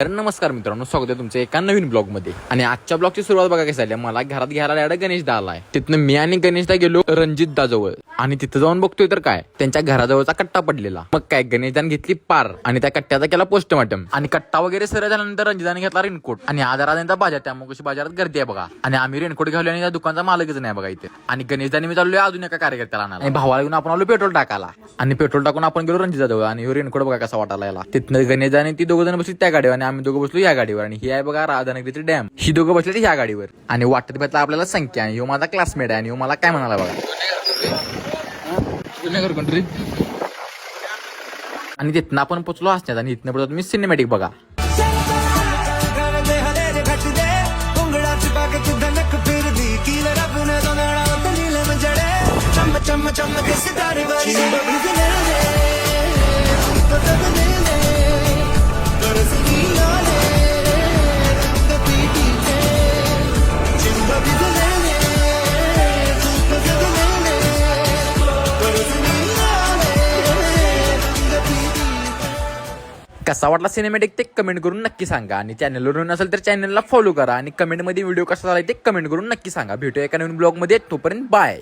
तर नमस्कार मित्रांनो, स्वागत आहे तुमचं एका नवीन ब्लॉग मध्ये. आणि आजच्या ब्लॉगची सुरुवात बघा कशी झाली. मला घरात घ्यायला गणेशदा आलाय. तिथनं मी आणि गणेशदा गेलो रणजितदा जवळ आणि तिथं जाऊन बघतोय तर काय त्यांच्या घराजवळचा कट्टा पडलेला. मग काय गणेशदाने घेतली पार आणि त्या कट्ट्याचा केला पोस्टमॉर्टम. आणि कट्टा वगैरे सरळ झाल्यानंतर रणजितदाने घेतला रेनकोट आणि आजारात बाजार. त्यामुळे कशी बाजारात गर्दी आहे बघा. आणि आम्ही रेनकोट घालू आणि त्या दुकानचा मालकच नाही बघा इथे. आणि गणेशदाने मी चाललोय अजून एका कार्यकर्त्याला आणायला. आणि भावाला घेऊन आपण आलो पेट्रोल टाकायला. आणि पेट्रोल टाकून आपण गेलो रणजितदा जवळ. आणि रेनकोट बघा कसा वाटायला याला. तिथनं गणेशदाने ती दोघं जण बसली त्या गाडीवर आणि आम्ही दोघं बसलो या गाडीवर. आणि ही आहे बघा राधानगरीची डॅम. ही दोघं बसले ह्या गाडीवर. आणि वाटत भेटला आपल्याला संख्या. ह्यो माझा क्लासमेट आहे आणि ह्यो मला काय म्हणाला बघा. आणि तिथनं आपण पोचलो असण्यात. आणि इथनं पुढे तुम्ही सिनेमॅटिक बघा. कसा वाटला सिनेमॅटिक ते कमेंट करून नक्की सांगा. आणि चॅनलवर नसेल तर चॅनलला फॉलो करा. आणि कमेंटमध्ये व्हिडिओ कसा झाला ते कमेंट करून नक्की सांगा. भेटूया एका नवीन ब्लॉग मध्ये. तोपर्यंत बाय.